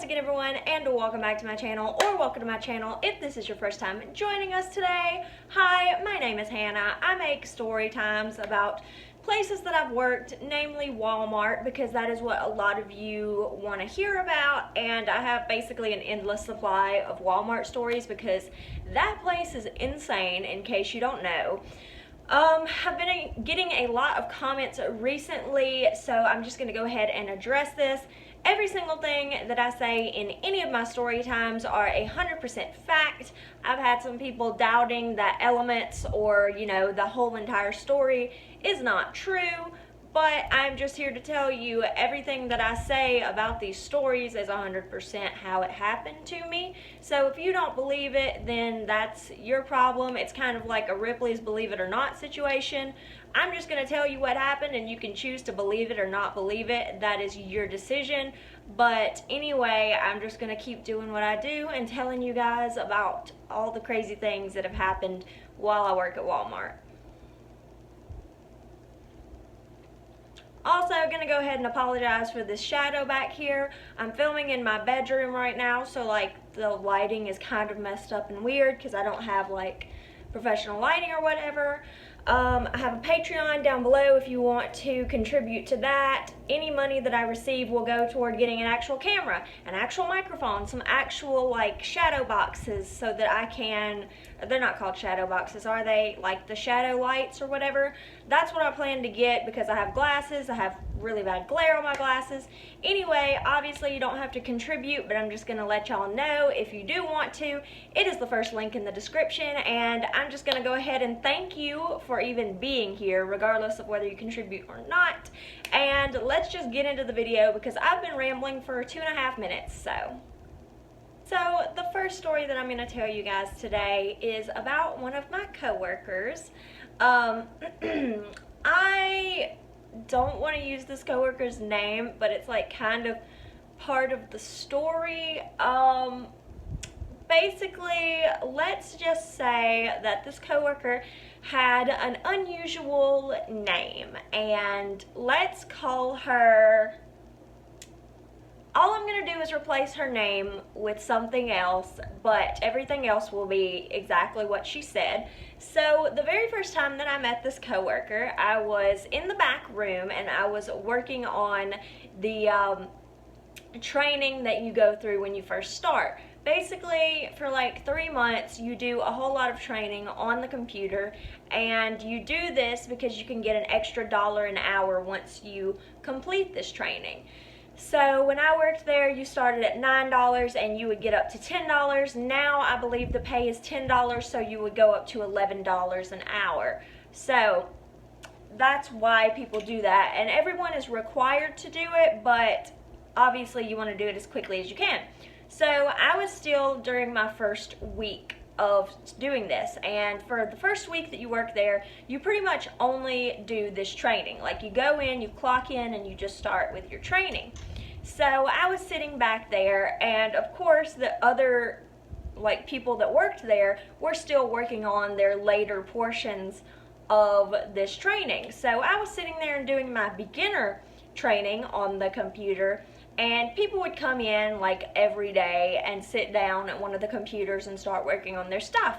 once again everyone, and welcome back to my channel, or welcome to my channel if this is your first time joining us today. Hi, my name is Hannah. I make story times about places that I've worked, namely Walmart, because that is what a lot of you want to hear about, and I have basically an endless supply of Walmart stories because that place is insane, in case you don't know. I've been getting a lot of comments recently, so I'm just going to go ahead and address this. Every single thing that I say in any of my story times are 100% fact. I've had some people doubting that elements or, the whole entire story is not true, but I'm just here to tell you everything that I say about these stories is 100% how it happened to me. So if you don't believe it, then that's your problem. It's kind of like a Ripley's Believe It or Not situation. I'm just going to tell you what happened, and you can choose to believe it or not believe it. That is your decision. But anyway, I'm just going to keep doing what I do and telling you guys about all the crazy things that have happened while I work at Walmart. Also, I'm going to go ahead and apologize for this shadow back here. I'm filming in my bedroom right now, so the lighting is kind of messed up and weird because I don't have professional lighting or whatever. I have a Patreon down below if you want to contribute to that. Any money that I receive will go toward getting an actual camera, an actual microphone, some actual shadow boxes so that I can, they're not called shadow boxes, are they? Like the shadow lights or whatever. That's what I plan to get because I have glasses. I have really bad glare on my glasses. Anyway, obviously you don't have to contribute, but I'm just going to let y'all know if you do want to. It is the first link in the description, and I'm just going to go ahead and thank you for even being here, regardless of whether you contribute or not. And let's just get into the video because I've been rambling for 2.5 minutes. So the first story that I'm going to tell you guys today is about one of my coworkers. I don't want to use this coworker's name, but it's kind of part of the story. Basically, let's just say that this coworker had an unusual name, and let's call her, all I'm going to do is replace her name with something else, but everything else will be exactly what she said. So the very first time that I met this coworker, I was in the back room and I was working on the training that you go through when you first start. Basically, for 3 months, you do a whole lot of training on the computer, and you do this because you can get an extra $1 an hour once you complete this training. So when I worked there, you started at $9 and you would get up to $10. Now I believe the pay is $10, so you would go up to $11 an hour. So that's why people do that, and everyone is required to do it, but obviously you want to do it as quickly as you can. So I was still during my first week of doing this, and for the first week that you work there, you pretty much only do this training. You go in, you clock in, and you just start with your training. So I was sitting back there, and of course the other people that worked there were still working on their later portions of this training. So I was sitting there and doing my beginner training on the computer, and people would come in every day and sit down at one of the computers and start working on their stuff.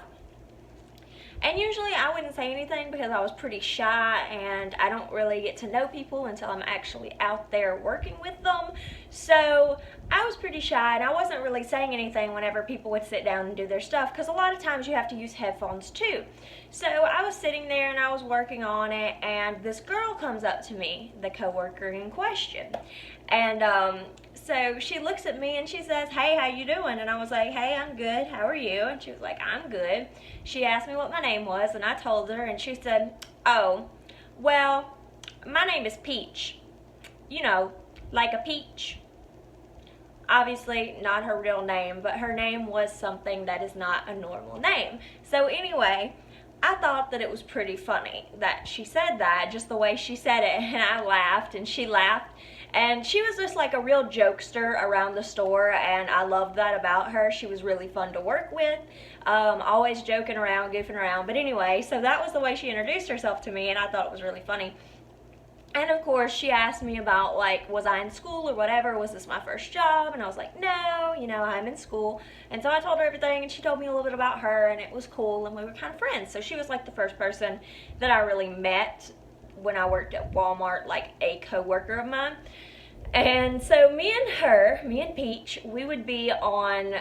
And usually I wouldn't say anything because I was pretty shy and I don't really get to know people until I'm actually out there working with them. So I was pretty shy and I wasn't really saying anything whenever people would sit down and do their stuff, because a lot of times you have to use headphones too. So I was sitting there and I was working on it, and this girl comes up to me, the coworker in question, and so she looks at me and she says, "Hey, how you doing?" And I was like, "Hey, I'm good. How are you?" And she was like, "I'm good." She asked me what my name was, and I told her, and she said, "Oh, well, my name is Peach. Like a peach." Obviously not her real name, but her name was something that is not a normal name. So anyway, I thought that it was pretty funny that she said that, just the way she said it, and I laughed and she laughed. And she was just a real jokester around the store, and I loved that about her. She was really fun to work with, always joking around, goofing around. But anyway, so that was the way she introduced herself to me, and I thought it was really funny. And of course, she asked me about, like, was I in school or whatever? Was this my first job? And I was like, no, you know, I'm in school. And so I told her everything, and she told me a little bit about her, and it was cool, and we were kind of friends. So she was like the first person that I really met when I worked at Walmart, like a coworker of mine. And so me and Peach, we would be on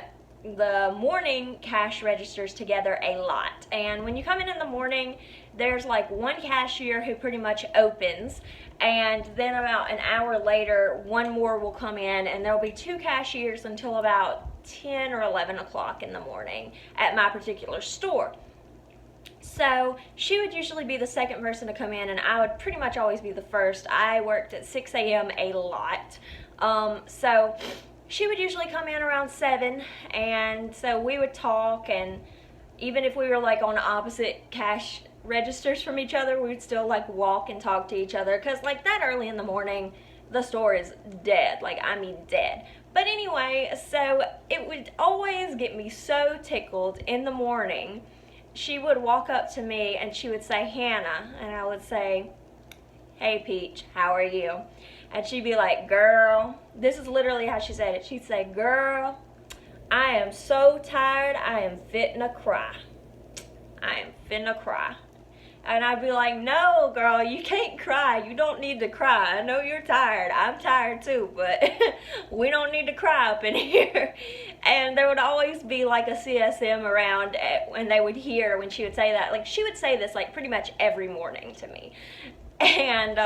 the morning cash registers together a lot. And when you come in the morning, there's like one cashier who pretty much opens, and then about an hour later one more will come in, and there'll be two cashiers until about 10 or 11 o'clock in the morning at my particular store. So she would usually be the second person to come in, and I would pretty much always be the first. I worked at 6 a.m. a lot. So she would usually come in around 7, and so we would talk, and even if we were like on opposite cash registers from each other, we would still like walk and talk to each other, because like that early in the morning the store is dead, like I mean dead. But anyway, so it would always get me so tickled in the morning. She would walk up to me and she would say, Hannah, and I would say, hey Peach, how are you? And she'd be like, girl, this is literally how she said it. She'd say, girl, I am so tired, I am fitna cry. I am finna cry. And I'd be like, no, girl, you can't cry. You don't need to cry. I know you're tired. I'm tired too, but we don't need to cry up in here. And there would always be like a CSM around, and they would hear when she would say that. Like, she would say this like pretty much every morning to me. And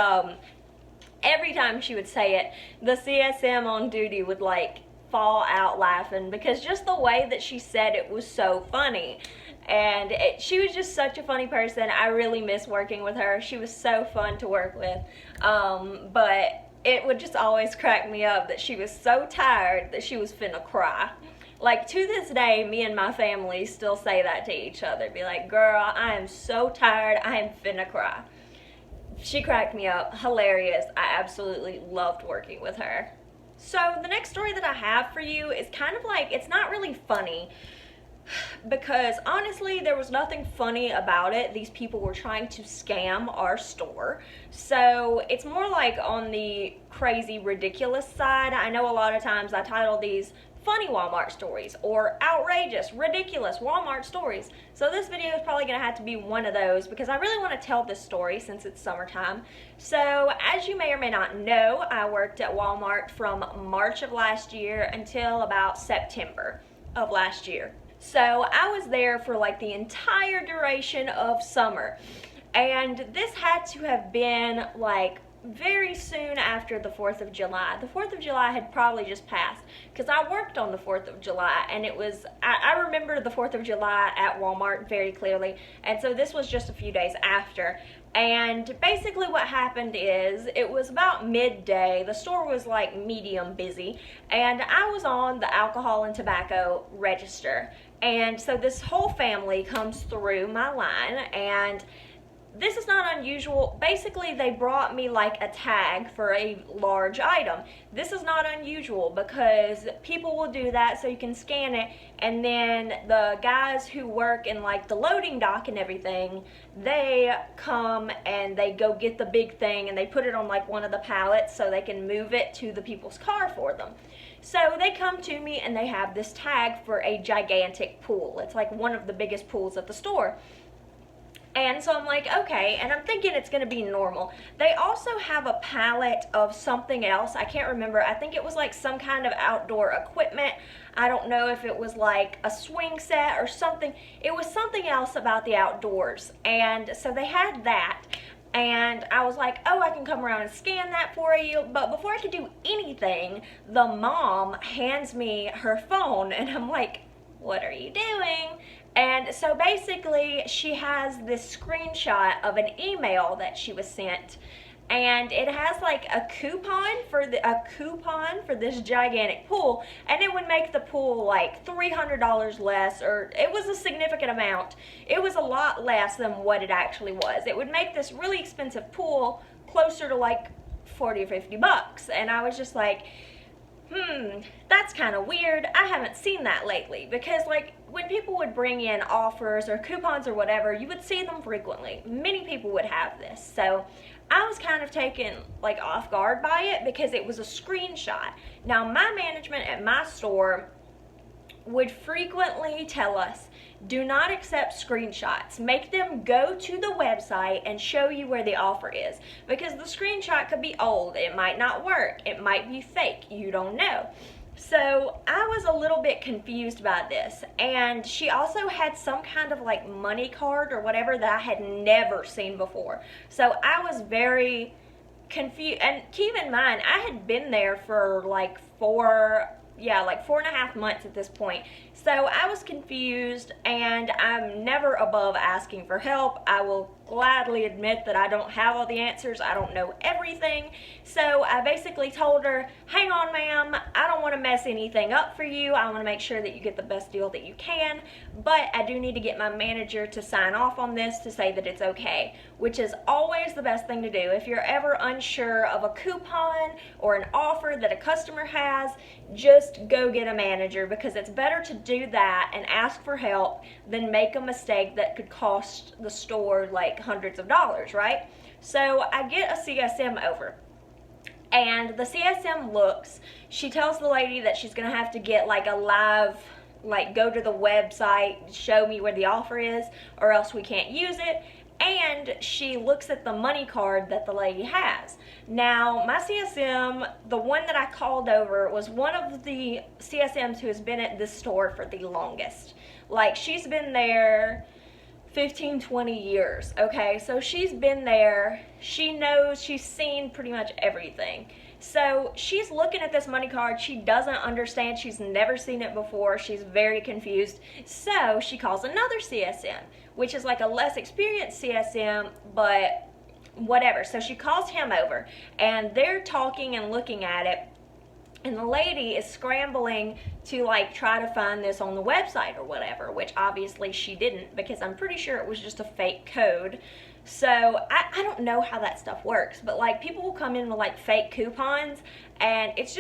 every time she would say it, the CSM on duty would like fall out laughing, because just the way that she said it was so funny. And she was just such a funny person. I really miss working with her. She was so fun to work with. But it would just always crack me up that she was so tired that she was finna cry. Like, to this day, me and my family still say that to each other. Be like, girl, I am so tired, I am finna cry. She cracked me up. Hilarious. I absolutely loved working with her. So the next story that I have for you is kind of like, it's not really funny, because honestly there was nothing funny about it. These people were trying to scam our store, so it's more like on the crazy ridiculous side. I know a lot of times I title these funny Walmart stories or outrageous ridiculous Walmart stories, so this video is probably gonna have to be one of those, because I really want to tell this story since it's summertime. So as you may or may not know, I worked at Walmart from March of last year until about September of last year. So I was there for like the entire duration of summer, and this had to have been like very soon after the 4th of July. The 4th of July had probably just passed, because I worked on the 4th of July, and it was, I remember the 4th of July at Walmart very clearly, and so this was just a few days after. And basically what happened is, it was about midday, the store was like medium busy, and I was on the alcohol and tobacco register. And so this whole family comes through my line, and this is not unusual. Basically, they brought me like a tag for a large item. This is not unusual, because people will do that so you can scan it, and then the guys who work in like the loading dock and everything, they come and they go get the big thing and they put it on like one of the pallets so they can move it to the people's car for them. So they come to me and they have this tag for a gigantic pool. It's like one of the biggest pools at the store. And so I'm like, okay, and I'm thinking it's gonna be normal. They also have a pallet of something else. I can't remember. I think it was like some kind of outdoor equipment. I don't know if it was like a swing set or something. It was something else about the outdoors. And so they had that. And I was like, oh, I can come around and scan that for you. But before I could do anything, the mom hands me her phone, and I'm like, what are you doing? And so basically she has this screenshot of an email that she was sent, and it has like a coupon for this gigantic pool, and it would make the pool like $300 less, or it was a significant amount. It was a lot less than what it actually was. It would make this really expensive pool closer to like 40 or 50 bucks. And I was just like, that's kind of weird. I haven't seen that lately, because like when people would bring in offers or coupons or whatever, you would see them frequently. Many people would have this. So I was kind of taken like off guard by it because it was a screenshot. Now, my management at my store would frequently tell us, do not accept screenshots. Make them go to the website and show you where the offer is, because the screenshot could be old, it might not work, it might be fake, you don't know. So I was a little bit confused by this, and she also had some kind of like money card or whatever that I had never seen before. So I was very confused, and keep in mind, I had been there for like 4.5 months at this point. So I was confused, and I'm never above asking for help. I will gladly admit that I don't have all the answers. I don't know everything. So I basically told her, hang on, ma'am, I don't want to mess anything up for you. I want to make sure that you get the best deal that you can, but I do need to get my manager to sign off on this to say that it's okay, which is always the best thing to do. If you're ever unsure of a coupon or an offer that a customer has, just go get a manager, because it's better to do that and ask for help than make a mistake that could cost the store like hundreds of dollars, right? So I get a CSM over, and the CSM looks, she tells the lady that she's gonna have to get like a live, like go to the website, show me where the offer is, or else we can't use it. And she looks at the money card that the lady has. Now, my CSM, the one that I called over, was one of the CSMs who has been at this store for the longest. Like, she's been there 15, 20 years, okay? So she's been there, she knows, she's seen pretty much everything. So she's looking at this money card, she doesn't understand, she's never seen it before, she's very confused. So she calls another CSM, which is like a less experienced CSM, but whatever. So she calls him over, and they're talking and looking at it, and the lady is scrambling to like try to find this on the website or whatever, which obviously she didn't, because I'm pretty sure it was just a fake code. So I don't know how that stuff works, but like people will come in with like fake coupons, and it's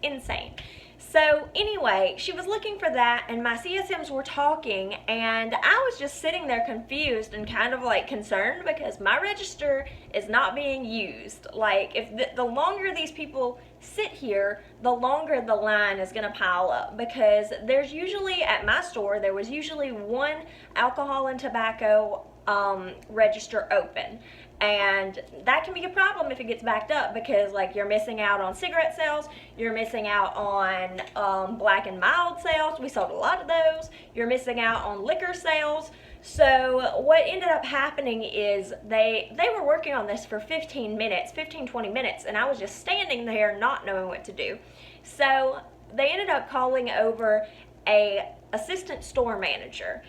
insane. So anyway, she was looking for that, and my CSMs were talking, and I was just sitting there confused and kind of like concerned, because my register is not being used. Like, if the longer these people sit here, the longer the line is gonna pile up, because there's usually, at my store, there was usually one alcohol and tobacco register open, and that can be a problem if it gets backed up, because like you're missing out on cigarette sales, you're missing out on black and mild sales, we sold a lot of those, you're missing out on liquor sales. So what ended up happening is they were working on this for 15 minutes, 20 minutes, and I was just standing there not knowing what to do. So they ended up calling over a assistant store manager,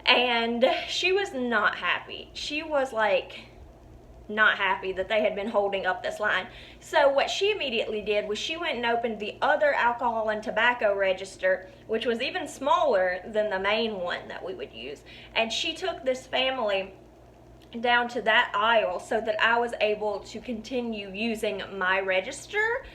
and she was not happy. She was like not happy that they had been holding up this line. So what she immediately did was she went and opened the other alcohol and tobacco register, which was even smaller than the main one that we would use. And she took this family down to that aisle so that I was able to continue using my register.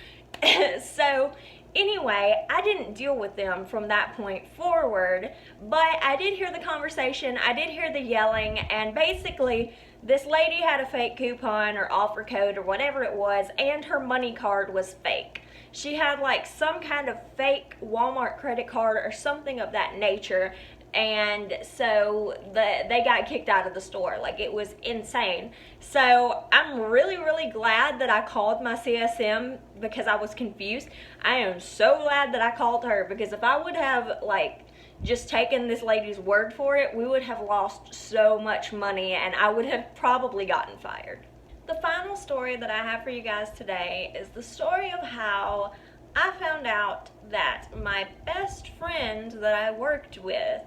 So anyway, I didn't deal with them from that point forward, but I did hear the conversation, I did hear the yelling, and basically this lady had a fake coupon or offer code or whatever it was, and her money card was fake. She had like some kind of fake Walmart credit card or something of that nature, and so they got kicked out of the store. Like, it was insane. So I'm really glad that I called my CSM, because I was confused. I am so glad that I called her, because if I would have like just taken this lady's word for it, we would have lost so much money, and I would have probably gotten fired. The final story that I have for you guys today is the story of how I found out that my best friend that I worked with,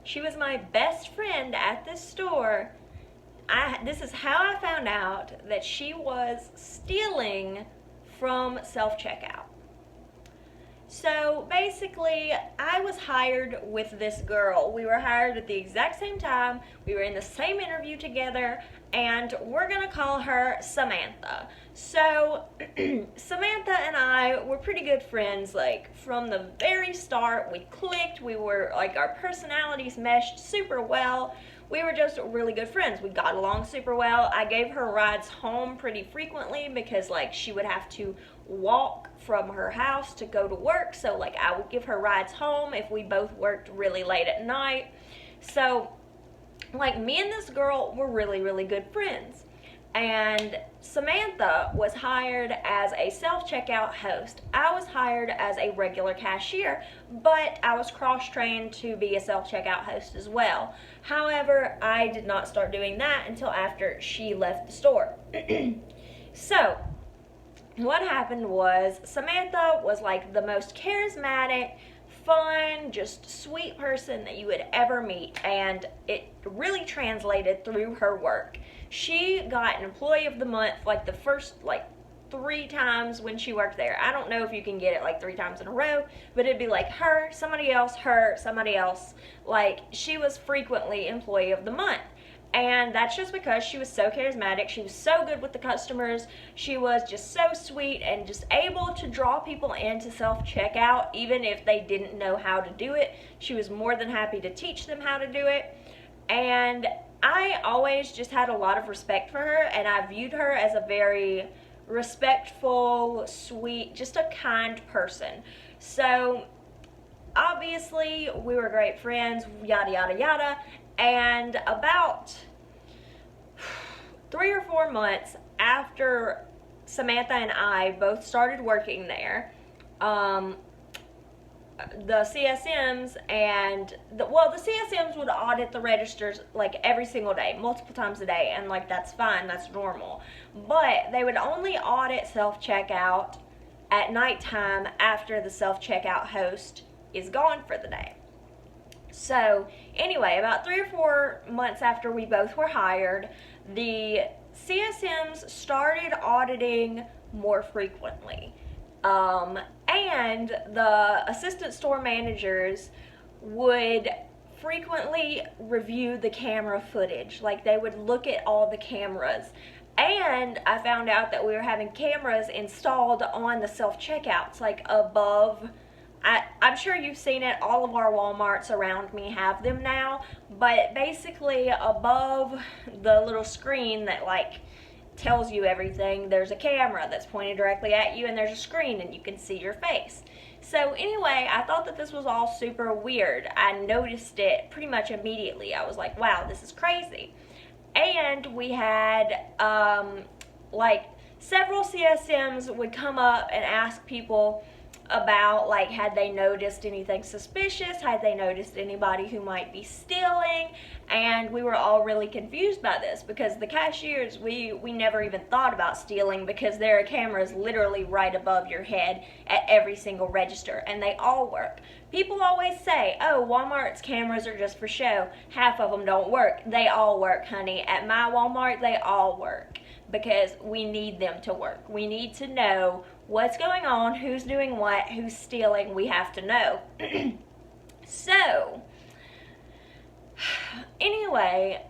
she was my best friend at this store. This is how I found out that she was stealing from self-checkout. So basically, I was hired with this girl. We were hired at the exact same time. We were in the same interview together, and we're gonna call her Samantha. So Samantha and I were pretty good friends. Like, from the very start, we clicked. We were like, our personalities meshed super well. we were just really good friends. We got along super well. I gave her rides home pretty frequently because like she would have to walk from her house to go to work, so like I would give her rides home if we both worked really late at night. So like me and this girl were really, really good friends. And Samantha was hired as a self-checkout host. I was hired as a regular cashier, but I was cross-trained to be a self-checkout host as well. However, I did not start doing that until after she left the store. So, what happened was Samantha was like the most charismatic, fun, just sweet person that you would ever meet, and it really translated through her work. She got an employee of the month like the first like 3 times when she worked there. I don't know if you can get it like 3 times in a row, but it'd be like her, somebody else, her, somebody else. Like she was frequently employee of the month. And that's just because she was so charismatic. She was so good with the customers. She was just so sweet and just able to draw people into self-checkout even if they didn't know how to do it. She was more than happy to teach them how to do it. And I always just had a lot of respect for her, and I viewed her as a very respectful, sweet, just a kind person. So obviously we were great friends, yada yada yada. And about 3 or 4 months after Samantha and I both started working there, the CSMs and the CSMs would audit the registers like every single day, multiple times a day, and like that's fine, that's normal. But they would only audit self-checkout at nighttime after the self-checkout host is gone for the day. So anyway, about 3 or 4 months after we both were hired, the CSMs started auditing more frequently. And the assistant store managers would frequently review the camera footage. Like they would look at all the cameras. And I found out that we were having cameras installed on the self-checkouts, like above. I'm sure you've seen it. All of our Walmarts around me have them now. But basically above the little screen that like tells you everything, there's a camera that's pointed directly at you, and there's a screen and you can see your face. So anyway, I thought that this was all super weird. I noticed it pretty much immediately. I was like, wow, this is crazy. And we had like several CSMs would come up and ask people about like had they noticed anything suspicious, had they noticed anybody who might be stealing. And we were all really confused by this because the cashiers, we never even thought about stealing because there are cameras literally right above your head at every single register, and they all work. People always say, oh, Walmart's cameras are just for show. Half of them don't work. They all work, honey. At my Walmart, they all work because we need them to work. We need to know what's going on, who's doing what, who's stealing. We have to know. So anyway,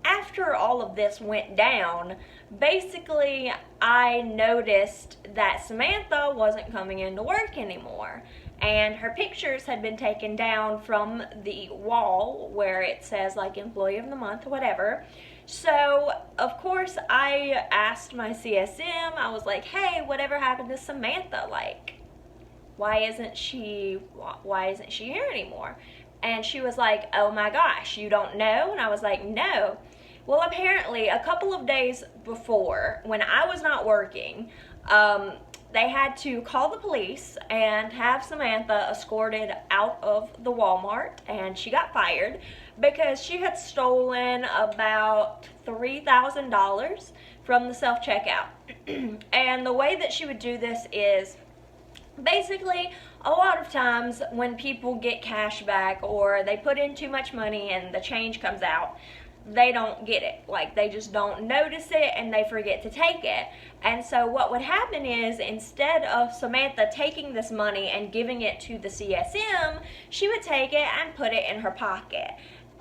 after all of this went down, basically I noticed that Samantha wasn't coming into work anymore, and her pictures had been taken down from the wall where it says like employee of the month or whatever. So of course I asked my CSM, I was like, hey, whatever happened to Samantha? Like, why isn't she here anymore? And she was like, oh my gosh, you don't know? And I was like, no. Well, apparently a couple of days before, when I was not working, they had to call the police and have Samantha escorted out of the Walmart, and she got fired because she had stolen about $3,000 from the self-checkout. And the way that she would do this is basically, a lot of times when people get cash back or they put in too much money and the change comes out, they don't get it. Like, they just don't notice it and they forget to take it. And so what would happen is, instead of Samantha taking this money and giving it to the CSM, she would take it and put it in her pocket.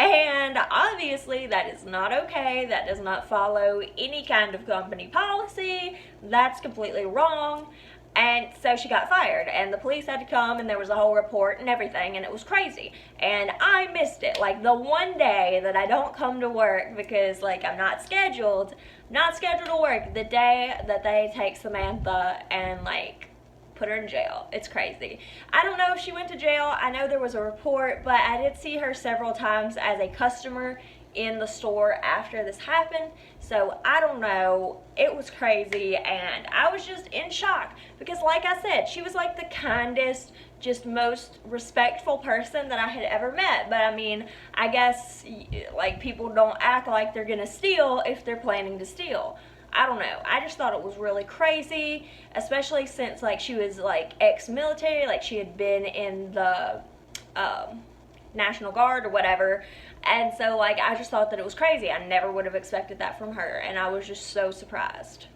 And obviously that is not okay. That does not follow any kind of company policy. That's completely wrong. And so she got fired, and the police had to come, and there was a whole report and everything, and it was crazy. And I missed it. Like, the one day that I don't come to work because, like, I'm not scheduled to work, the day that they take Samantha and, like, put her in jail. It's crazy. I don't know if she went to jail. I know there was a report, but I did see her several times as a customer in the store after this happened. So I don't know. It was crazy, and I was just in shock because, like I said, she was like the kindest, just most respectful person that I had ever met. But I mean, I guess like people don't act like they're gonna steal if they're planning to steal. I don't know. I just thought it was really crazy, especially since like she was like ex-military, like she had been in the National Guard or whatever. And so like I just thought that it was crazy. I never would have expected that from her, and I was just so surprised.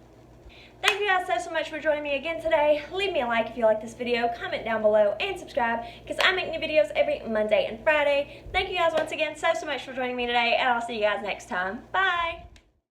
Thank you guys so much for joining me again today. Leave me a like if you like this video, comment down below, and subscribe because I make new videos every Monday and Friday. Thank you guys once again so much for joining me today, and I'll see you guys next time. Bye!